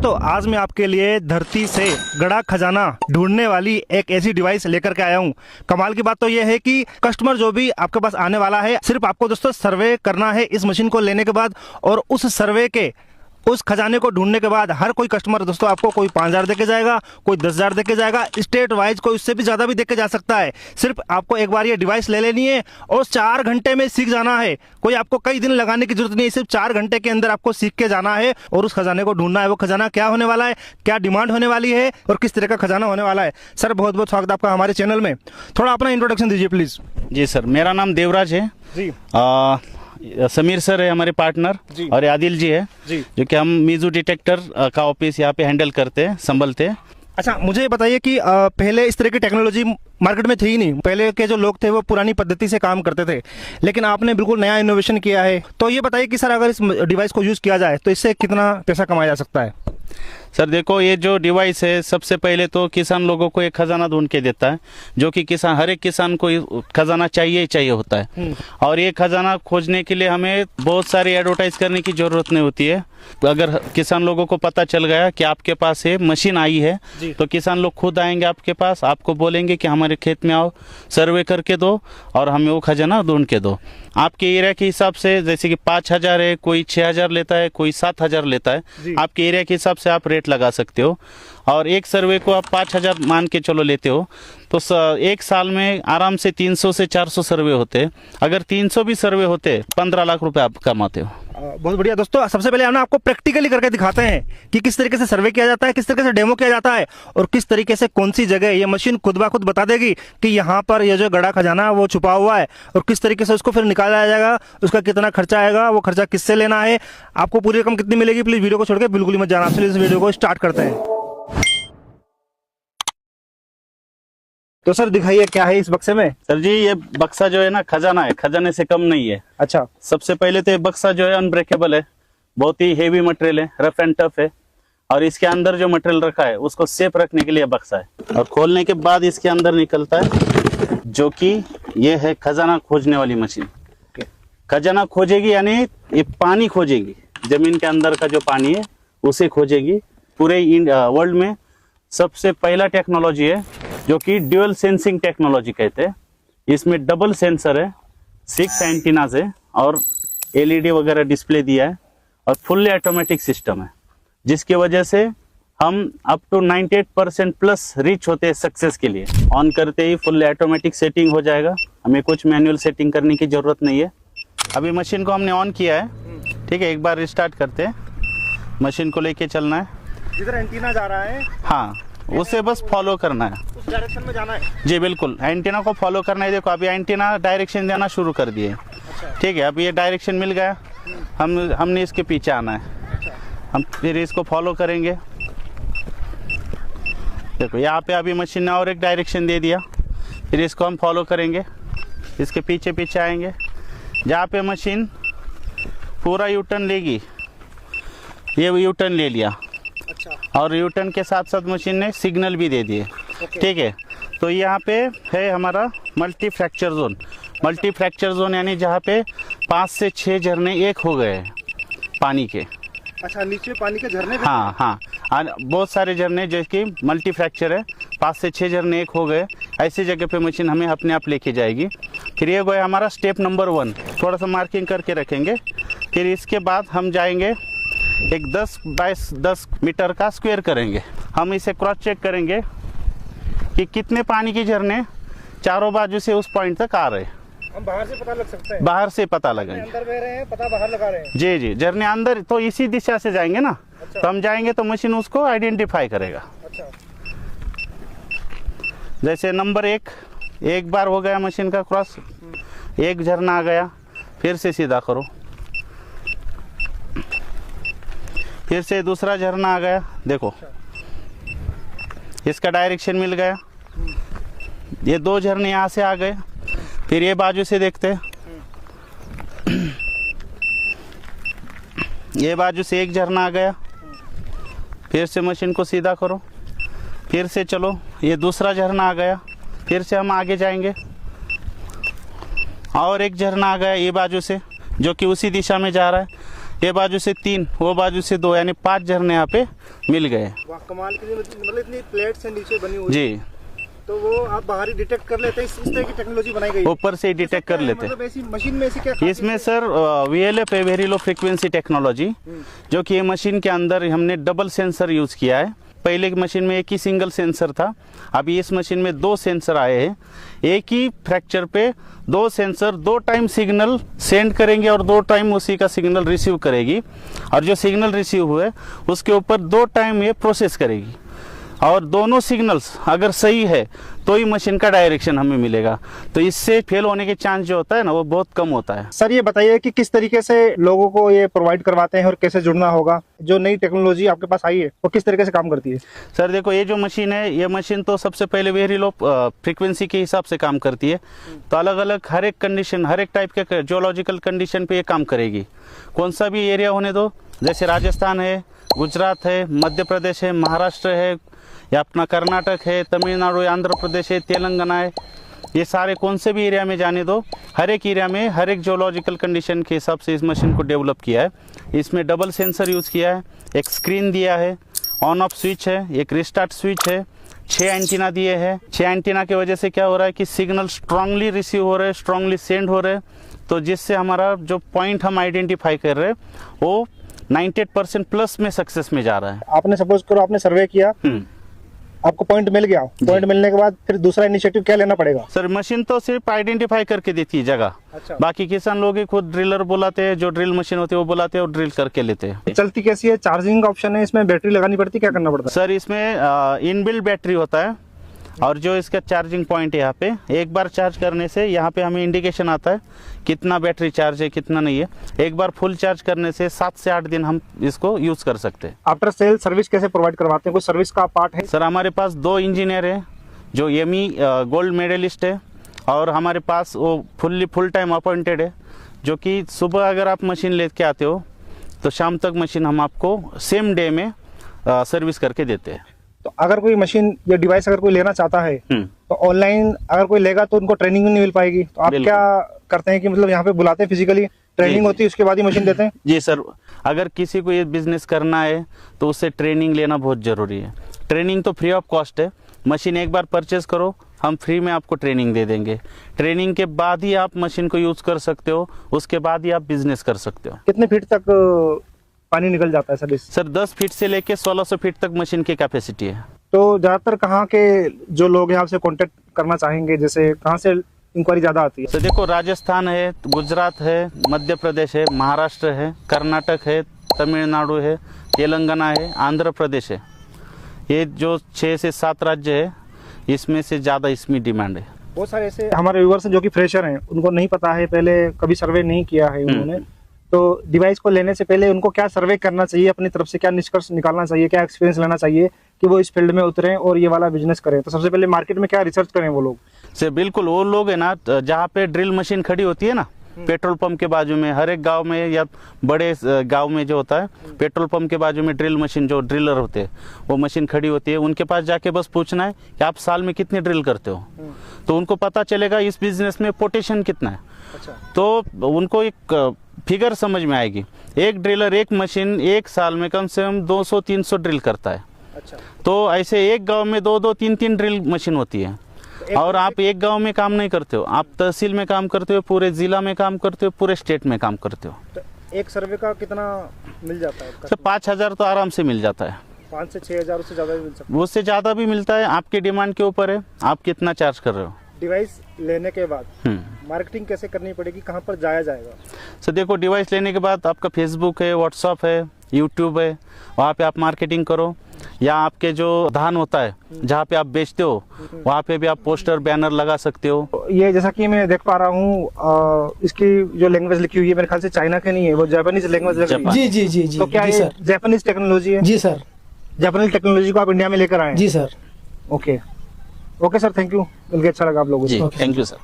दोस्तों, आज मैं आपके लिए धरती से गड़ा खजाना ढूंढने वाली एक ऐसी डिवाइस लेकर के आया हूँ। कमाल की बात तो यह है कि कस्टमर जो भी आपके पास आने वाला है, सिर्फ आपको दोस्तों सर्वे करना है इस मशीन को लेने के बाद, और उस सर्वे के उस खजाने को ढूंढने के बाद हर कोई कस्टमर दोस्तों आपको कोई 5,000 देके जाएगा, कोई 10,000 देके जाएगा, स्टेट वाइज कोई उससे भी ज़्यादा भी देके जा सकता है। सिर्फ आपको एक बार ये डिवाइस ले लेनी है और 4 घंटे में सीख जाना है। कोई आपको कई दिन लगाने की जरूरत नहीं है, सिर्फ 4 घंटे के अंदर आपको सीख के जाना है और उस खजाने को ढूंढना है। वो खजाना क्या होने वाला है, क्या डिमांड होने वाली है और किस तरह का खजाना होने वाला है। सर, बहुत बहुत स्वागत आपका हमारे चैनल में। थोड़ा अपना इंट्रोडक्शन दीजिए प्लीज़। जी सर, मेरा नाम देवराज है जी। समीर सर है हमारे पार्टनर और आदिल जी है जी, जो कि हम मीजू डिटेक्टर का ऑफिस यहाँ पे हैंडल करते हैं, संभलते हैं। अच्छा, मुझे बताइए कि पहले इस तरह की टेक्नोलॉजी मार्केट में थी ही नहीं। पहले के जो लोग थे वो पुरानी पद्धति से काम करते थे, लेकिन आपने बिल्कुल नया इनोवेशन किया है। तो ये बताइए कि सर, अगर इस डिवाइस को यूज़ किया जाए तो इससे कितना पैसा कमाया जा सकता है? सर देखो, ये जो डिवाइस है सबसे पहले तो किसान लोगों को एक खजाना ढूंढ के देता है, जो कि किसान, हर एक किसान को खजाना चाहिए ही चाहिए होता है। और ये खजाना खोजने के लिए हमें बहुत सारी एडवर्टाइज करने की जरूरत नहीं होती है। अगर किसान लोगों को पता चल गया कि आपके पास ये मशीन आई है, तो किसान लोग खुद आएंगे आपके पास, आपको बोलेंगे कि हमारे खेत में आओ, सर्वे करके दो और हमें वो खजाना ढूंढ के दो। आपके एरिया के हिसाब से, जैसे कि 5,000 है, कोई 6,000 लेता है, कोई 7,000 लेता है। आपके एरिया के हिसाब से आप रेट लगा सकते हो। और एक सर्वे को आप 5,000 मान के चलो लेते हो, तो एक साल में आराम से 300 से 400 सर्वे होते हैं। अगर 300 भी सर्वे होते, 15 लाख रुपए आप कमाते हो। बहुत बढ़िया दोस्तों, सबसे पहले हम आपको प्रैक्टिकली करके दिखाते हैं कि किस तरीके से सर्वे किया जाता है, किस तरीके से डेमो किया जाता है और किस तरीके से कौन सी जगह ये मशीन खुद ब खुद बता देगी कि यहाँ पर ये जो गड़ा खजाना है वो छुपा हुआ है, और किस तरीके से उसको फिर निकाला जाएगा, उसका कितना खर्चा आएगा, वो खर्चा किससे लेना है, आपको पूरी रकम कितनी मिलेगी। प्लीज वीडियो को छोड़ के बिल्कुल ही मत जाना। चलिए इस वीडियो को स्टार्ट करते हैं। तो सर दिखाइए क्या है इस बक्से में। सर जी, ये बक्सा जो है ना, खजाना है, खजाने से कम नहीं है। अच्छा। सबसे पहले तो ये बक्सा जो है अनब्रेकेबल है, बहुत ही हेवी मटेरियल है, रफ एंड टफ है। और इसके अंदर जो मटेरियल रखा है उसको सेफ रखने के लिए बक्सा है। और खोलने के बाद इसके अंदर निकलता है, जो कि ये है खजाना खोजने वाली मशीन। खजाना खोजेगी यानी ये पानी खोजेगी, जमीन के अंदर का जो पानी है उसे खोजेगी। पूरे वर्ल्ड में सबसे पहला टेक्नोलॉजी है जो कि ड्यूअल सेंसिंग टेक्नोलॉजी कहते हैं। इसमें डबल सेंसर है, 6 एंटीनाज है और एलईडी वगैरह डिस्प्ले दिया है और फुल्ली ऑटोमेटिक सिस्टम है, जिसकी वजह से हम अप टू 98% प्लस रीच होते हैं सक्सेस के लिए। ऑन करते ही फुल्ली ऑटोमेटिक सेटिंग हो जाएगा, हमें कुछ मैनुअल सेटिंग करने की जरूरत नहीं है। अभी मशीन को हमने ऑन किया है, ठीक है। एक बार रिस्टार्ट करते हैं, मशीन को लेके चलना है। जिधर एंटीना जा रहा है, हाँ, उसे बस फॉलो करना है, उस डायरेक्शन में जाना है। जी बिल्कुल, एंटीना को फॉलो करना है। देखो अभी एंटीना डायरेक्शन देना शुरू कर दिए, ठीक है। अभी ये डायरेक्शन मिल गया, हमने इसके पीछे आना है। हम फिर इसको फॉलो करेंगे। देखो यहाँ पे अभी मशीन ने और एक डायरेक्शन दे दिया, फिर इसको हम फॉलो करेंगे, इसके पीछे पीछे आएंगे। जहाँ पे मशीन पूरा यूटर्न लेगी, ये यूटर्न ले लिया। अच्छा। और यूटर्न के साथ साथ मशीन ने सिग्नल भी दे दिए, ठीक है। तो यहाँ पे है हमारा multi fracture zone. Multi fracture zone यानी जहाँ पे 5 से 6 झरने एक हो गए हैं पानी के। अच्छा, नीचे पानी के झरने? हाँ हाँ, बहुत सारे झरने, जैसे कि मल्टी फ्रैक्चर है, 5 से 6 झरने एक हो गए, ऐसी जगह पे मशीन हमें अपने आप लेके जाएगी। फिर ये गया हमारा स्टेप नंबर 1, थोड़ा सा मार्किंग करके रखेंगे। फिर इसके बाद हम जाएंगे एक 10 बाय 10 मीटर का स्क्वायर करेंगे। हम इसे क्रॉस चेक करेंगे कि कितने पानी के झरने चारों बाजू से उस पॉइंट तक आ रहे हैं। हम बाहर से पता लग सकते हैं? बाहर से पता लगाएंगे, अंदर बह रहे हैं, पता बाहर लगा रहे हैं। जी जी, झरने अंदर तो इसी दिशा से जाएंगे ना। अच्छा। तो हम जाएंगे तो मशीन उसको आइडेंटिफाई करेगा। अच्छा। जैसे नंबर 1, एक बार हो गया मशीन का क्रॉस, एक झरना आ गया, फिर से सीधा करो, फिर से दूसरा झरना आ गया। देखो इसका डायरेक्शन मिल गया, ये 2 झरने यहाँ से आ गए। फिर ये बाजू से देखते हैं, ये बाजू से एक झरना आ गया, फिर से मशीन को सीधा करो, फिर से चलो, ये दूसरा झरना आ गया, फिर से हम आगे जाएंगे और एक झरना आ गया ये बाजू से, जो कि उसी दिशा में जा रहा है। ये बाजू से 3, वो बाजू से 2, यानी 5 झरने यहाँ पे मिल गए। वाह, कमाल की, मतलब इतनी प्लेट्स हैं नीचे बनी हुई जी, तो वो आप बाहर ही डिटेक्ट कर लेते हैं। इस तरह की टेक्नोलॉजी बनाई गई है। ऊपर से डिटेक्ट कर लेते हैं। मतलब ऐसी मशीन में ऐसी क्या इसमें सर VLF है, वेरी लो फ्रीक्वेंसी टेक्नोलॉजी, जो कि ये मशीन के अंदर हमने डबल सेंसर यूज किया है। पहले की मशीन में एक ही सिंगल सेंसर था, अभी इस मशीन में 2 सेंसर आए हैं। एक ही फ्रैक्चर पे 2 सेंसर 2 टाइम सिग्नल सेंड करेंगे और 2 टाइम उसी का सिग्नल रिसीव करेगी, और जो सिग्नल रिसीव हुए उसके ऊपर 2 टाइम ये प्रोसेस करेगी, और दोनों सिग्नल्स अगर सही है तो ही मशीन का डायरेक्शन हमें मिलेगा। तो इससे फेल होने के चांस जो होता है ना, वो बहुत कम होता है। सर ये बताइए कि किस तरीके से लोगों को ये प्रोवाइड करवाते हैं और कैसे जुड़ना होगा? जो नई टेक्नोलॉजी आपके पास आई है वो किस तरीके से काम करती है? सर देखो, ये जो मशीन है, ये मशीन तो सबसे पहले वेरी लो फ्रीक्वेंसी के हिसाब से काम करती है। तो अलग अलग हर एक कंडीशन, हर एक टाइप के जियोलॉजिकल कंडीशन पे ये काम करेगी। कौन सा भी एरिया होने दो, जैसे राजस्थान है, गुजरात है, मध्य प्रदेश है, महाराष्ट्र है, या अपना कर्नाटक है, तमिलनाडु है, आंध्र प्रदेश है, तेलंगाना है, ये सारे कौन से भी एरिया में जाने दो, हर एक एरिया में हर एक जियोलॉजिकल कंडीशन के हिसाब से इस मशीन को डेवलप किया है। इसमें डबल सेंसर यूज़ किया है, एक स्क्रीन दिया है, ऑन ऑफ स्विच है, एक रिस्टार्ट स्विच है, 6 एंटीना दिए हैं। 6 एंटीना की वजह से क्या हो रहा है कि सिग्नल स्ट्रांगली रिसीव हो रहे हैं, स्ट्रांगली सेंड हो रहे हैं, तो जिससे हमारा जो पॉइंट हम आइडेंटिफाई कर रहे हैं वो 98% प्लस में सक्सेस में जा रहा है। आपने सपोज करो आपने सर्वे किया, आपको पॉइंट मिल गया, पॉइंट मिलने के बाद फिर दूसरा इनिशिएटिव क्या लेना पड़ेगा? सर मशीन तो सिर्फ आइडेंटिफाई करके देती है जगह। अच्छा। बाकी किसान लोग ही खुद ड्रिलर बुलाते हैं, जो ड्रिल मशीन होती है वो बुलाते हैं और ड्रिल करके लेते हैं। चलती कैसी है? चार्जिंग का ऑप्शन है इसमें? बैटरी लगानी पड़ती है? क्या करना पड़ता है? सर इसमें इनबिल्ट बैटरी होता है, और जो इसका चार्जिंग पॉइंट है यहाँ पे, एक बार चार्ज करने से यहाँ पे हमें इंडिकेशन आता है कितना बैटरी चार्ज है, कितना नहीं है। एक बार फुल चार्ज करने से 7 से 8 दिन हम इसको यूज कर सकते हैं। आफ्टर सेल सर्विस कैसे प्रोवाइड करवाते हैं? कोई सर्विस का पार्ट है? सर हमारे पास 2 इंजीनियर है जो एमी गोल्ड मेडलिस्ट है, और हमारे पास वो फुल टाइम अपॉइंटेड है, जो कि सुबह अगर आप मशीन लेके आते हो तो शाम तक मशीन हम आपको सेम डे में सर्विस करके देते हैं। तो अगर कोई मशीन या डिवाइस अगर कोई लेना चाहता है तो ऑनलाइन अगर कोई लेगा तो उनको ट्रेनिंग नहीं मिल पाएगी, तो आप क्या करते हैं कि मतलब यहाँ पे बुलाते हैं, फिजिकली ट्रेनिंग होती है, उसके बाद ही मशीन देते हैं? जी सर, अगर किसी को ये बिजनेस करना है तो उससे ट्रेनिंग लेना बहुत ज़रूरी है। ट्रेनिंग तो फ्री ऑफ कॉस्ट है, मशीन एक बार परचेज करो, हम फ्री में आपको ट्रेनिंग दे देंगे। ट्रेनिंग के बाद ही आप मशीन को यूज़ कर सकते हो, उसके बाद ही आप बिजनेस कर सकते हो। कितने फीट तक पानी निकल जाता है सर? सर 10 फीट से लेके 1600 फीट तक मशीन की कैपेसिटी है। तो ज़्यादातर कहाँ के जो लोग हैं आपसे कांटेक्ट करना चाहेंगे, जैसे कहाँ से इंक्वायरी ज़्यादा आती है? तो देखो, राजस्थान है, गुजरात है, मध्य प्रदेश है, महाराष्ट्र है, कर्नाटक है, तमिलनाडु है, तेलंगाना है, आंध्र प्रदेश है। ये जो 6 से 7 राज्य है, इसमें से ज़्यादा इसमें डिमांड है। बहुत सारे ऐसे हमारे व्यूअर्स हैं जो कि फ्रेशर हैं, उनको नहीं पता है, पहले कभी सर्वे नहीं किया है उन्होंने, तो डिवाइस को लेने से पहले उनको क्या सर्वे करना चाहिए, अपनी तरफ से क्या निष्कर्ष निकालना चाहिए, क्या एक्सपीरियंस लेना चाहिए कि वो इस फील्ड में उतरें और ये वाला बिजनेस करें? तो सबसे पहले मार्केट में क्या रिसर्च करें वो लोग? से बिल्कुल वो लोग है ना, जहाँ पे ड्रिल मशीन खड़ी होती है ना, पेट्रोल पंप के बाजू में, हर एक गांव में या बड़े गांव में जो होता है, पेट्रोल पंप के बाजू में ड्रिल मशीन, जो ड्रिलर होते हैं वो मशीन खड़ी होती है, उनके पास जाके बस पूछना है कि आप साल में कितने ड्रिल करते हो, तो उनको पता चलेगा इस बिजनेस में पोटेंशियल कितना है। अच्छा। तो उनको एक फिगर समझ में आएगी, एक ड्रिलर एक मशीन एक साल में कम से कम 200-300 ड्रिल करता है। अच्छा। तो ऐसे एक गांव में 2-2, 3-3 ड्रिल मशीन होती है, और आप एक गांव में काम नहीं करते हो, आप तहसील में काम करते हो, पूरे जिला में काम करते हो, पूरे स्टेट में काम करते हो। तो एक सर्वे का कितना मिल जाता है? सर 5000 तो आराम से मिल जाता है। 5 से 6000, उससे ज़्यादा भी मिल सकता है? उससे ज़्यादा भी मिलता है, आपके डिमांड के ऊपर है, आप कितना चार्ज कर रहे हो। डिवाइस लेने के बाद मार्केटिंग कैसे करनी पड़ेगी, कहाँ पर जाया जाएगा? सर देखो, डिवाइस लेने के बाद आपका फेसबुक है, व्हाट्सअप है, यूट्यूब है, वहाँ पे आप मार्केटिंग करो, या आपके जो धान होता है जहाँ पे आप बेचते हो वहाँ पे भी आप पोस्टर बैनर लगा सकते हो। ये जैसा कि मैं देख पा रहा हूँ, इसकी जो लैंग्वेज लिखी हुई है मेरे ख्याल से चाइना के नहीं है, वो जापानीज लैंग्वेज लग रही है। जी जी जी जी। तो क्या ये जापानीज टेक्नोलॉजी है? जी सर। जापानीज टेक्नोलॉजी को आप इंडिया में लेकर आए? जी sir. Okay okay sir, thank you, मिलकर अच्छा लगा आप लोगों से। Thank you sir.